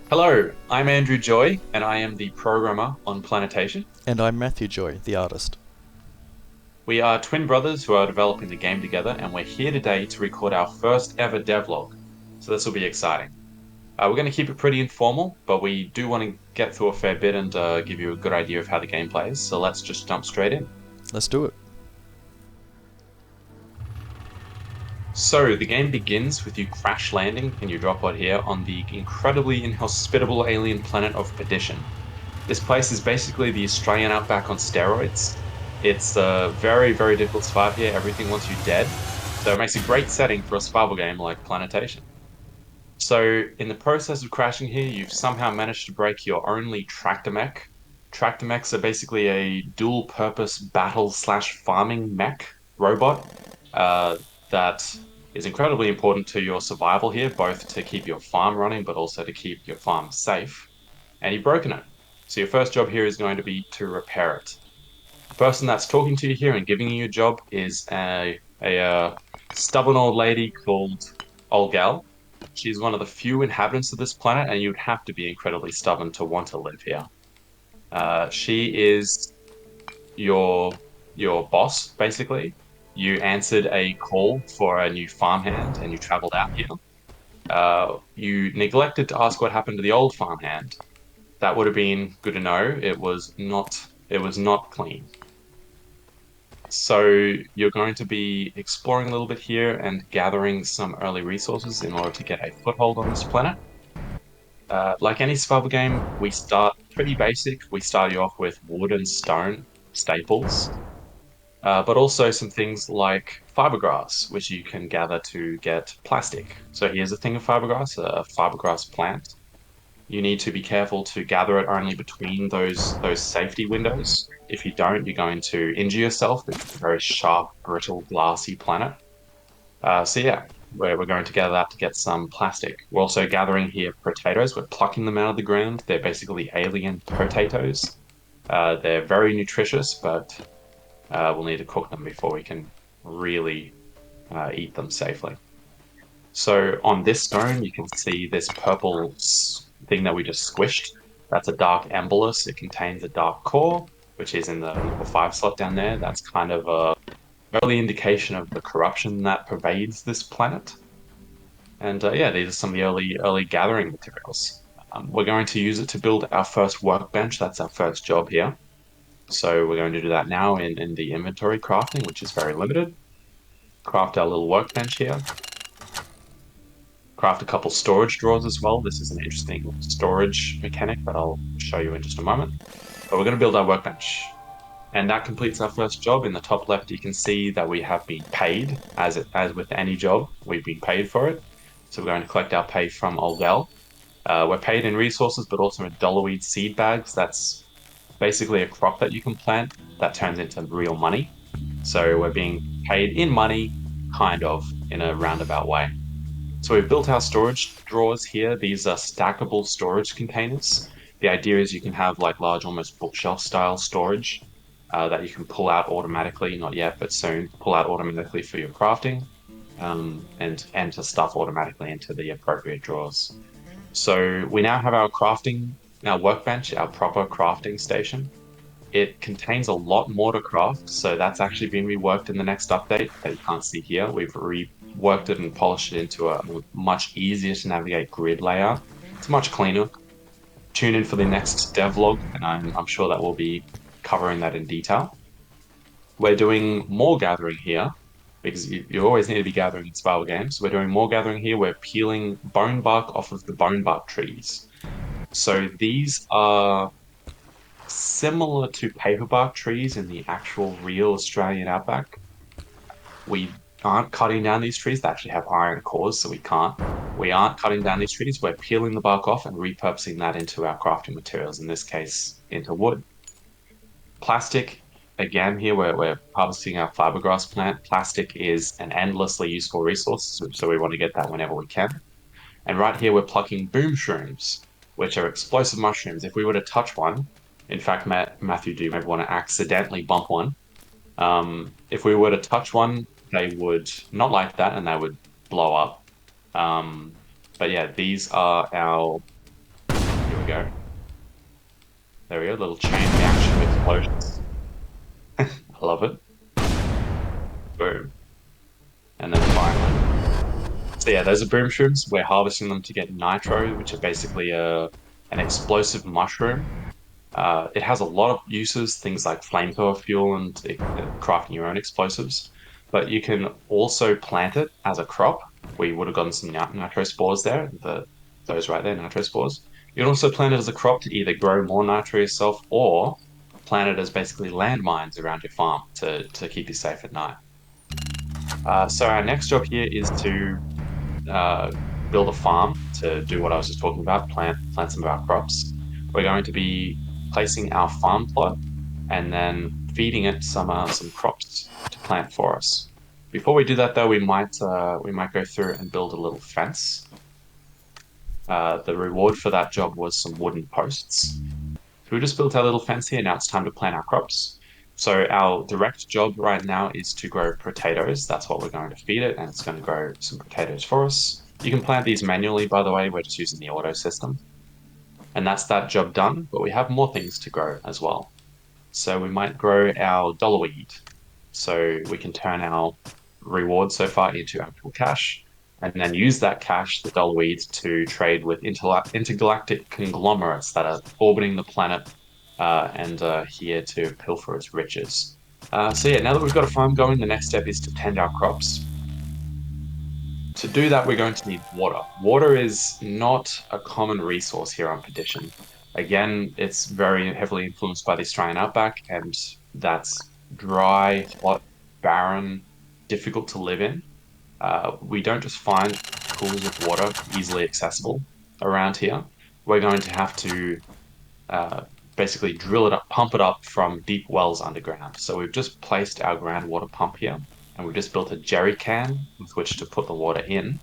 Hello, I'm Andrew Joy, and I am the programmer on Planetation. And I'm Matthew Joy, the artist. We are twin brothers who are developing the game together, and we're here today to record our first ever devlog. So this will be exciting. We're going to keep it pretty informal, but we do want to get through a fair bit and give you a good idea of how the game plays. So let's just jump straight in. Let's do it. So the game begins with you crash landing in your drop pod here on the incredibly inhospitable alien planet of Perdition. This place is basically the Australian outback on steroids. It's very, very difficult to survive here. Everything wants you dead. So it makes a great setting for a survival game like Planetation. So in the process of crashing here, you've somehow managed to break your only tractor mech. Tractor mechs are basically a dual purpose battle slash farming mech robot that is incredibly important to your survival here, both to keep your farm running, but also to keep your farm safe. And you've broken it. So your first job here is going to be to repair it. The person that's talking to you here and giving you a job is a stubborn old lady called Olgal. She's one of the few inhabitants of this planet, and you'd have to be incredibly stubborn to want to live here. She is your your boss, basically. You answered a call for a new farmhand, and you traveled out here. You neglected to ask what happened to the old farmhand. That would have been good to know. It was not clean. So you're going to be exploring a little bit here and gathering some early resources in order to get a foothold on this planet. Like any survival game, we start pretty basic. We start you off with wood and stone staples, but also some things like fibergrass, which you can gather to get plastic. So here's a thing of fibergrass, a fibergrass plant. You need to be careful to gather it only between those safety windows. If you don't, you're going to injure yourself. It's a very sharp, brittle, glassy planet. So yeah, we're going to gather that to get some plastic. We're also gathering here potatoes. We're plucking them out of the ground. They're basically alien potatoes. They're very nutritious, but we'll need to cook them before we can really eat them safely. So on this stone, you can see this purple thing that we just squished. That's a dark embolus. It contains a dark core, which is in the number 5 slot down there. That's kind of a early indication of the corruption that pervades this planet. And yeah, these are some of the early gathering materials. We're going to use it to build our first workbench. That's our first job here. So we're going to do that now in the inventory crafting, which is very limited. Craft our little workbench here. Craft a couple storage drawers as well. This is an interesting storage mechanic that I'll show you in just a moment. But we're going to build our workbench. And that completes our first job. In the top left, you can see that we have been paid. As with any job, we've been paid for it. So we're going to collect our pay from Oldell. We're paid in resources, but also in dollarweed seed bags. That's basically a crop that you can plant that turns into real money. So we're being paid in money, kind of, in a roundabout way. So we've built our storage drawers here. These are stackable storage containers. The idea is you can have like large, almost bookshelf style storage that you can pull out automatically, not yet, but soon, pull out automatically for your crafting and enter stuff automatically into the appropriate drawers. So we now have our workbench, our proper crafting station. It contains a lot more to craft, so that's actually been reworked in the next update that you can't see here. We've reworked it and polished it into a much easier to navigate grid layout. It's much cleaner. Tune in for the next devlog, and I'm sure that we'll be covering that in detail. We're doing more gathering here because you always need to be gathering in survival games. We're doing more gathering here. We're peeling bone bark off of the bone bark trees. So these are similar to paperbark trees in the actual real Australian outback. We aren't cutting down these trees. They actually have iron cores, so we can't. We aren't cutting down these trees. We're peeling the bark off and repurposing that into our crafting materials, in this case, into wood. Plastic, again, here we're harvesting our fibergrass plant. Plastic is an endlessly useful resource, so we want to get that whenever we can. And right here, we're plucking boom shrooms, which are explosive mushrooms. If we were to touch one, in fact, Matthew, do you maybe want to accidentally bump one? If we were to touch one, they would not like that and they would blow up. But yeah, these are our we go. There we go. Little chain reaction of explosions. I love it. Boom. And then finally. So yeah, those are boom shrooms. We're harvesting them to get nitro, which are basically an explosive mushroom. It has a lot of uses, things like flamethrower fuel and crafting your own explosives. But you can also plant it as a crop. We would have gotten some nitro spores there, those right there, nitro spores. You can also plant it as a crop to either grow more nitro yourself or plant it as basically landmines around your farm to keep you safe at night. So our next job here is to uh, build a farm to do what I was just talking about, plant some of our crops. We're going to be placing our farm plot and then feeding it some crops to plant for us. Before we do that, though, we might go through and build a little fence. The reward for that job was some wooden posts. So we just built our little fence here. Now it's time to plant our crops. So our direct job right now is to grow potatoes. That's what we're going to feed it, and it's going to grow some potatoes for us. You can plant these manually, by the way. We're just using the auto system. And that's that job done, but we have more things to grow as well. So we might grow our dollar weed. So we can turn our reward so far into actual cash and then use that cash, the dollar weed, to trade with intergalactic conglomerates that are orbiting the planet and here to pilfer its riches. So yeah, now that we've got a farm going, the next step is to tend our crops. To do that, we're going to need water. Water is not a common resource here on Perdition. Again, it's very heavily influenced by the Australian outback, and that's dry, hot, barren, difficult to live in. We don't just find pools of water easily accessible around here. We're going to have to uh, basically drill it up, pump it up from deep wells underground. So we've just placed our groundwater pump here, and we've just built a jerry can with which to put the water in.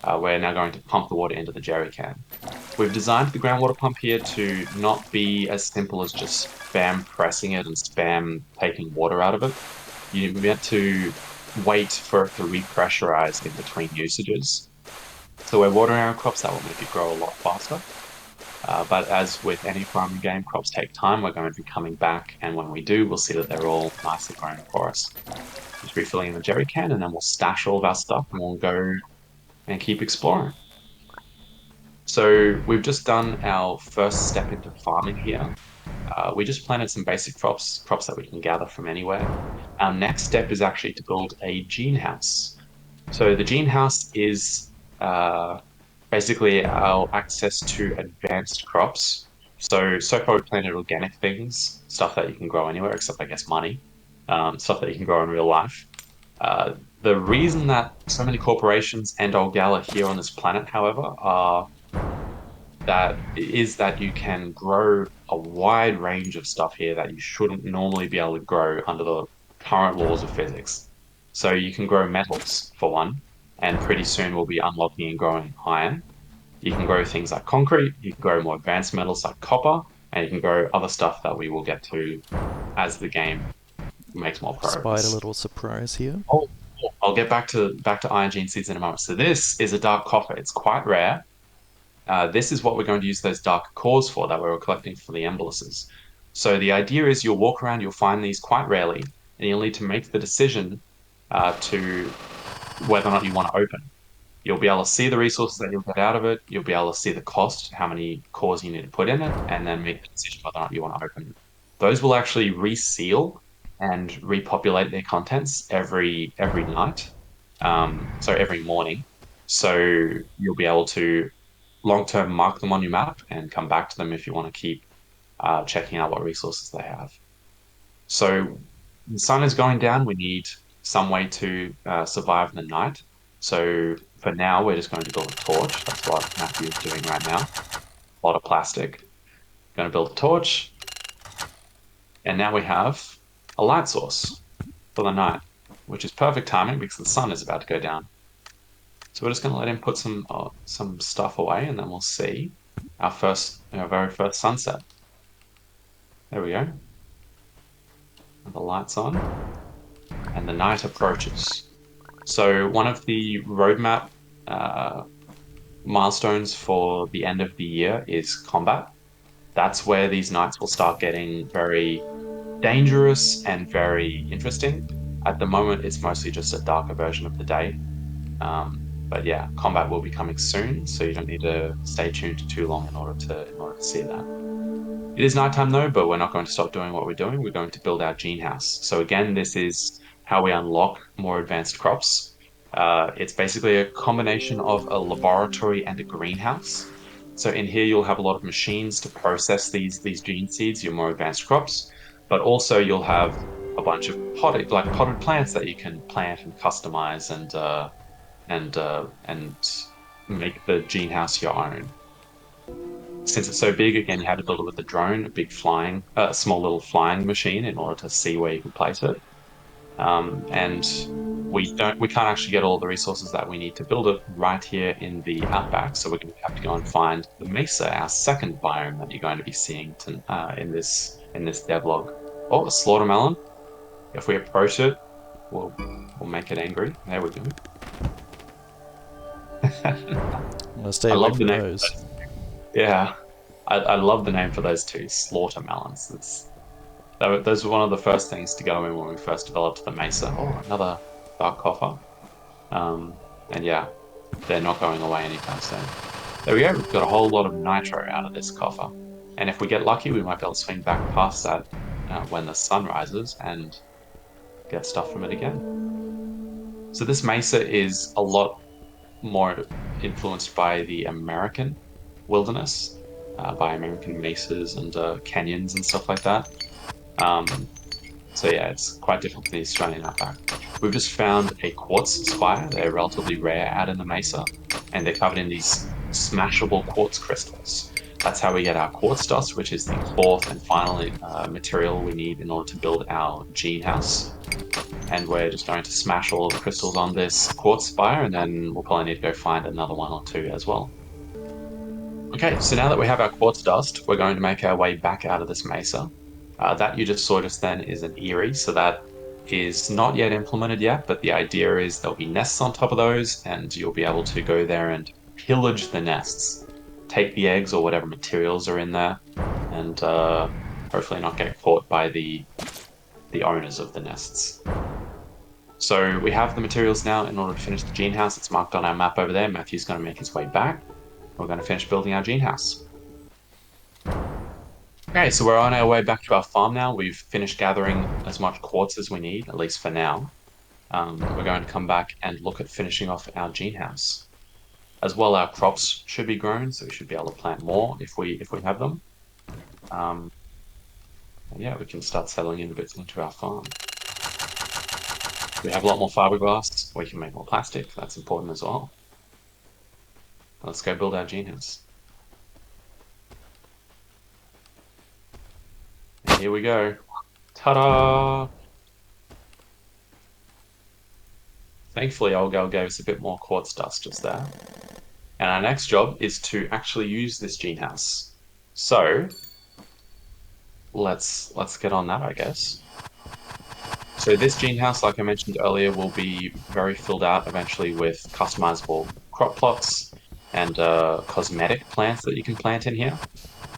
We're now going to pump the water into the jerry can. We've designed the groundwater pump here to not be as simple as just spam pressing it and spam taking water out of it. You meant to wait for it to repressurize in between usages. So we're watering our crops, that will make it grow a lot faster. But as with any farming game, crops take time. We're going to be coming back, and when we do, we'll see that they're all nicely grown for us. Just refilling the jerry can, and then we'll stash all of our stuff, and we'll go and keep exploring. So we've just done our first step into farming here. We just planted some basic crops that we can gather from anywhere. Our next step is actually to build a gene house. So the gene house is basically our access to advanced crops. So far we've planted organic things, stuff that you can grow anywhere except I guess money, stuff that you can grow in real life. The reason that so many corporations and Olgal are here on this planet, however, is that you can grow a wide range of stuff here that you shouldn't normally be able to grow under the current laws of physics. So you can grow metals for one, and pretty soon we'll be unlocking and growing iron. You can grow things like concrete, you can grow more advanced metals like copper, and you can grow other stuff that we will get to as the game makes more Spied a progress. little surprise here. Oh, I'll get back to iron gene seeds in a moment. So this is a dark copper. It's quite rare. This is what we're going to use those dark cores for that we were collecting for the emboluses. So the idea is you'll walk around, you'll find these quite rarely, and you'll need to make the decision to whether or not you want to open. You'll be able to see the resources that you'll get out of it. You'll be able to see the cost, how many cores you need to put in it, and then make the decision whether or not you want to open it. Those will actually reseal and repopulate their contents every night, so every morning. So you'll be able to long term mark them on your map and come back to them if you want to keep checking out what resources they have. So the sun is going down. We need some way to survive the night. So for now, we're just going to build a torch. That's what Matthew is doing right now. A lot of plastic. Going to build a torch. And now we have a light source for the night, which is perfect timing because the sun is about to go down. So we're just going to let him put some stuff away, and then we'll see our very first sunset. There we go. And the lights on, and the night approaches. So one of the roadmap milestones for the end of the year is combat. That's where these nights will start getting very dangerous and very interesting. At the moment, it's mostly just a darker version of the day. But yeah, combat will be coming soon, so you don't need to stay tuned too long in order to see that. It is nighttime though, but we're not going to stop doing what we're doing. We're going to build our gene house. So again, this is how we unlock more advanced crops. It's basically a combination of a laboratory and a greenhouse. So in here, you'll have a lot of machines to process these gene seeds, your more advanced crops, but also you'll have a bunch of potted plants that you can plant and customize and make the gene house your own. Since it's so big, again, you had to build it with a drone, a big small little flying machine in order to see where you can place it. And we can't actually get all the resources that we need to build it right here in the outback. So we're going to have to go and find the mesa, our second biome that you're going to be seeing in this devlog. Oh, a slaughtermelon. If we approach it, we'll make it angry. There we go. I'm gonna stay I away love the from name. those. Yeah, I love the name for those two, slaughtermelons. Those were one of the first things to go in when we first developed the Mesa. Oh, another dark copper. And yeah, they're not going away anytime soon. There we go. We've got a whole lot of nitro out of this copper. And if we get lucky, we might be able to swing back past that when the sun rises and get stuff from it again. So this Mesa is a lot more influenced by the American wilderness, by American mesas and canyons and stuff like that. Um, So yeah, it's quite different from the Australian outback. We've just found a quartz spire. They're relatively rare out in the mesa, and they're covered in these smashable quartz crystals. That's how we get our quartz dust, which is the fourth and final material we need in order to build our gene house. And we're just going to smash all of the crystals on this quartz spire, and then we'll probably need to go find another one or two as well. Okay, so now that we have our quartz dust, we're going to make our way back out of this mesa. That you just saw just then is an eyrie, so that is not yet implemented yet, but the idea is there'll be nests on top of those, and you'll be able to go there and pillage the nests, take the eggs or whatever materials are in there, and hopefully not get caught by the owners of the nests. So we have the materials now in order to finish the gene house. It's marked on our map over there. Matthew's going to make his way back. We're going to finish building our gene house. Okay, so we're on our way back to our farm now. We've finished gathering as much quartz as we need, at least for now. We're going to come back and look at finishing off our gene house. As well, our crops should be grown, so we should be able to plant more if we have them. Um, and yeah, we can start settling in a bit into our farm. We have a lot more fiberglass. We can make more plastic. That's important as well. Let's go build our gene house. And here we go. Ta-da! Thankfully, Olgal gave us a bit more quartz dust just there. And our next job is to actually use this gene house. So let's get on that, I guess. So this gene house, like I mentioned earlier, will be very filled out eventually with customizable crop plots and cosmetic plants that you can plant in here.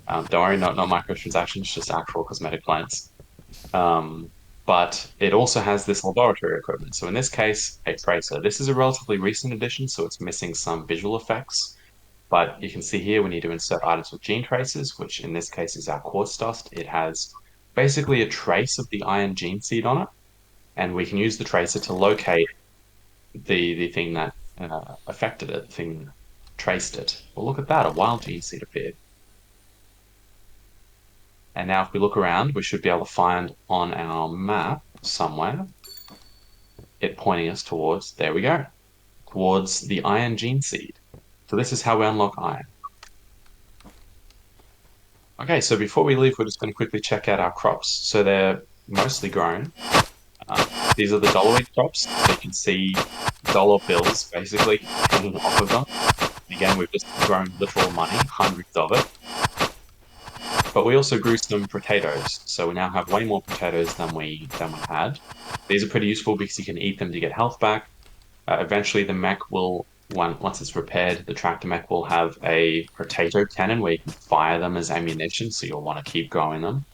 Don't worry, not microtransactions, just actual cosmetic plants. Um, but it also has this laboratory equipment. So in this case, a tracer. This is a relatively recent addition, so it's missing some visual effects. But you can see here we need to insert items with gene traces, which in this case is our quartz dust. It has basically a trace of the iron gene seed on it, and we can use the tracer to locate the thing that affected it, the thing that traced it. Well, look at that, a wild gene seed appeared. And now if we look around, we should be able to find on our map somewhere it pointing us towards, there we go, towards the iron gene seed. So this is how we unlock iron. Okay, so before we leave, we're just going to quickly check out our crops. So they're mostly grown. These are the dollar wheat crops. So you can see dollar bills basically hanging off of them. Again, we've just grown literal money, hundreds of it. But we also grew some potatoes. So we now have way more potatoes than we had. These are pretty useful because you can eat them to get health back. Eventually, the mech will once it's repaired, the tractor mech will have a potato cannon where you can fire them as ammunition, so you'll want to keep growing them.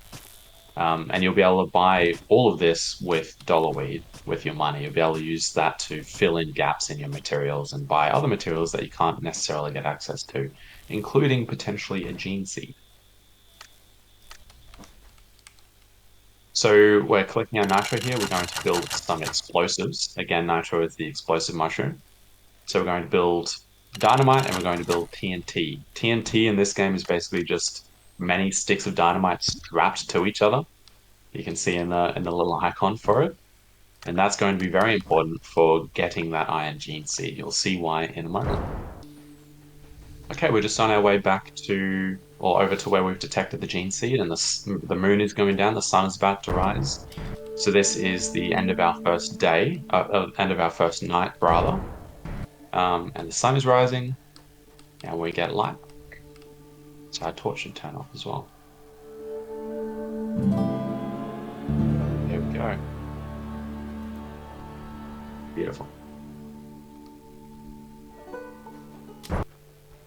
And you'll be able to buy all of this with dollar weed with your money. You'll be able to use that to fill in gaps in your materials and buy other materials that you can't necessarily get access to, including potentially a gene seed. So we're clicking on nitro here. We're going to build some explosives. Again, nitro is the explosive mushroom. So we're going to build dynamite and we're going to build TNT. TNT in this game is basically just many sticks of dynamite strapped to each other. You can see in the little icon for it. And that's going to be very important for getting that iron gene seed. You'll see why in a moment. Okay, we're just on our way back to, or over to where we've detected the gene seed, and the moon is going down, the sun is about to rise. So this is the end of our first day, end of our first night, rather. And the sun is rising, and we get light. So our torch should turn off as well. There we go. Beautiful.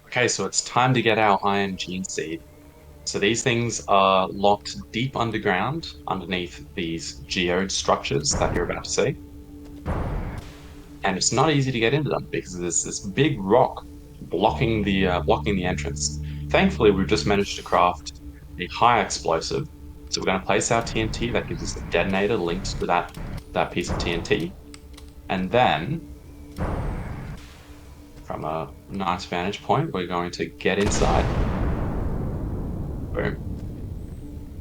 Okay, so it's time to get our iron gene seed. So these things are locked deep underground underneath these geode structures that you're about to see. And it's not easy to get into them because there's this big rock blocking the entrance. Thankfully, we've just managed to craft a high explosive. So we're going to place our TNT that gives us a detonator linked to that piece of TNT. And then from a nice vantage point, we're going to get inside. Boom.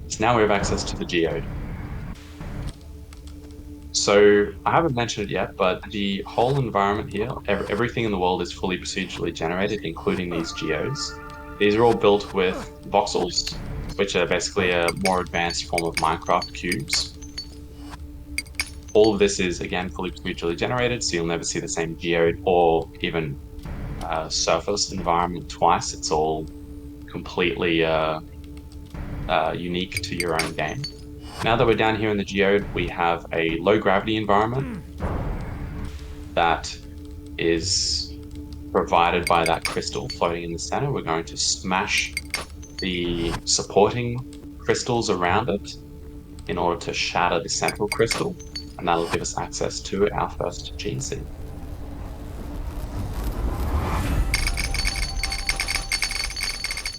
So now we have access to the geode. So I haven't mentioned it yet, but the whole environment here, everything in the world is fully procedurally generated, including these geodes. These are all built with voxels, which are basically a more advanced form of Minecraft cubes. All of this is, again, fully procedurally generated, so you'll never see the same geode or even surface environment twice. It's all completely unique to your own game. Now that we're down here in the geode, we have a low gravity environment that is provided by that crystal floating in the center. We're going to smash the supporting crystals around it in order to shatter the central crystal, and that'll give us access to our first gene seed.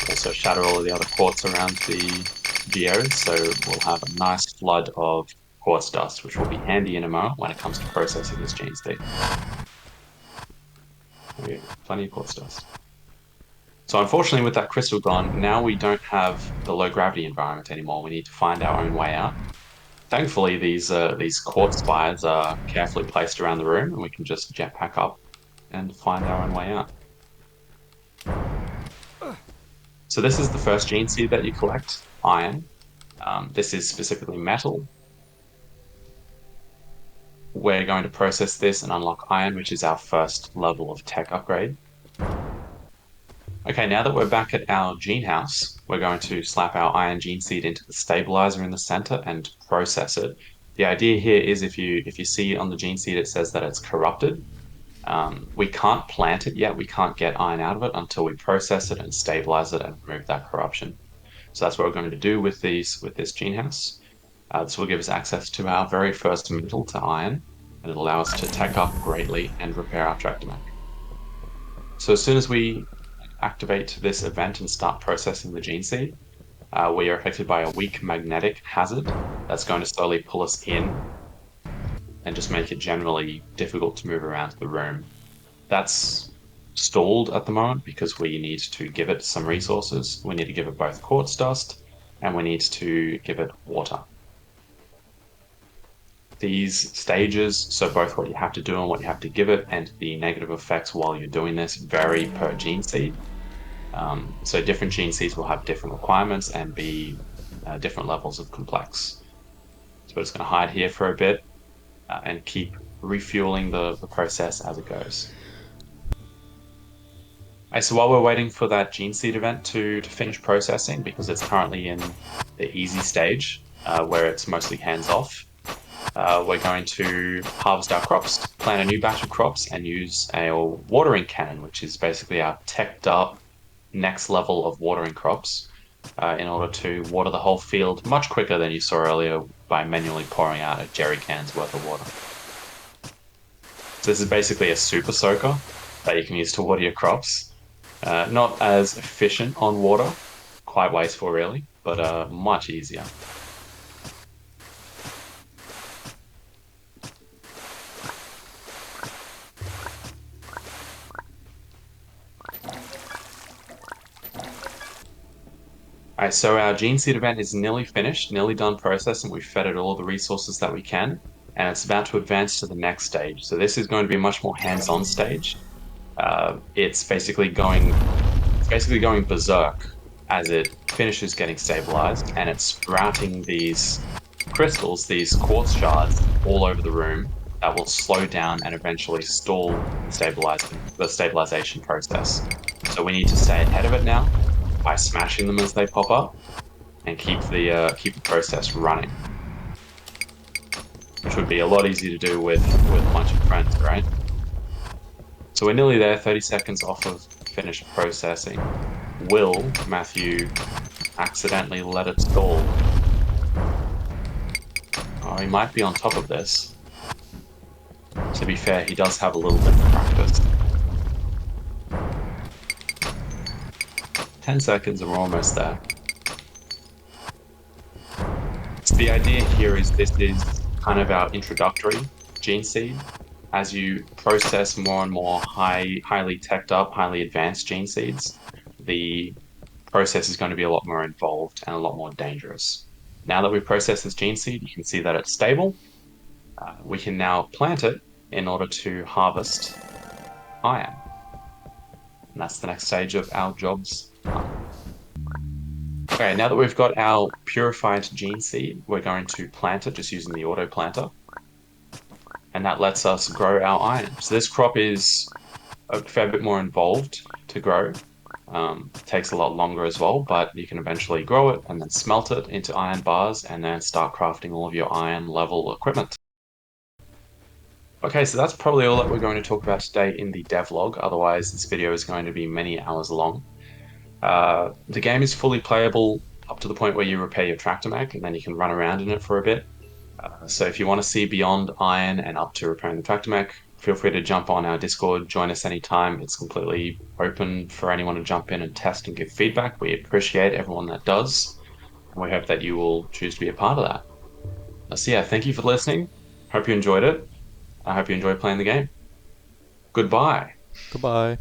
Also shatter all of the other quartz around the geode, so we'll have a nice flood of quartz dust, which will be handy in a moment when it comes to processing this gene seed. Plenty of quartz dust. So unfortunately, with that crystal gone, now we don't have the low gravity environment anymore. We need to find our own way out. Thankfully, these quartz spires are carefully placed around the room, and we can just jetpack up and find our own way out. So this is the first gene seed that you collect, iron. This is specifically metal. We're going to process this and unlock iron, which is our first level of tech upgrade. Okay, now that we're back at our gene house, we're going to slap our iron gene seed into the stabilizer in the center and process it. The idea here is if you see on the gene seed it says that it's corrupted, we can't plant it yet. We can't get iron out of it until we process it and stabilize it and remove that corruption. So that's what we're going to do with this gene house. This will give us access to our very first metal, to iron, and it'll allow us to tech up greatly and repair our tractor mech. So as soon as we activate this event and start processing the gene seed, we are affected by a weak magnetic hazard that's going to slowly pull us in and just make it generally difficult to move around the room. That's stalled at the moment because we need to give it some resources. We need to give it both quartz dust and we need to give it water. These stages, so both what you have to do and what you have to give it and the negative effects while you're doing this vary per gene seed. So different gene seeds will have different requirements and be different levels of complex. So we're just going to hide here for a bit and keep refueling the process as it goes. Okay, so while we're waiting for that gene seed event to finish processing, because it's currently in the easy stage where it's mostly hands off, we're going to harvest our crops. plant a new batch of crops and use a watering cannon, which is basically our teched up next level of watering crops, in order to water the whole field much quicker than you saw earlier by manually pouring out a jerry can's worth of water. So this is basically a super soaker that you can use to water your crops. Not as efficient on water, quite wasteful really, but much easier. All right, so our gene seed event is nearly finished, nearly done processing. We've fed it all the resources that we can, and it's about to advance to the next stage. So this is going to be a much more hands-on stage. It's basically going berserk as it finishes getting stabilized, and it's sprouting these crystals, these quartz shards, all over the room that will slow down and eventually stall the stabilization process. So we need to stay ahead of it now by smashing them as they pop up and keep the process running, which would be a lot easier to do with a bunch of friends, right? So we're nearly there, 30 seconds off of finished processing. Will Matthew accidentally let it stall? Oh, he might be on top of this. To be fair, he does have a little bit of practice. 10 seconds and we're almost there. So the idea here is this is kind of our introductory gene seed. As you process more and more highly teched up, highly advanced gene seeds, the process is going to be a lot more involved and a lot more dangerous. Now that we've processed this gene seed, you can see that it's stable. We can now plant it in order to harvest iron. And that's the next stage of our jobs done. Okay, now that we've got our purified gene seed, we're going to plant it just using the auto planter. And that lets us grow our iron. So this crop is a fair bit more involved to grow. Takes a lot longer as well, but you can eventually grow it and then smelt it into iron bars and then start crafting all of your iron level equipment. Okay, so that's probably all that we're going to talk about today in the devlog. Otherwise, this video is going to be many hours long. The game is fully playable up to the point where you repair your tractor mech, and then you can run around in it for a bit. So if you want to see beyond iron and up to repairing the tractor mech, feel free to jump on our Discord, join us anytime. It's completely open for anyone to jump in and test and give feedback. We appreciate everyone that does, and we hope that you will choose to be a part of that. So yeah, thank you for listening. Hope you enjoyed it. I hope you enjoyed playing the game. Goodbye. Goodbye.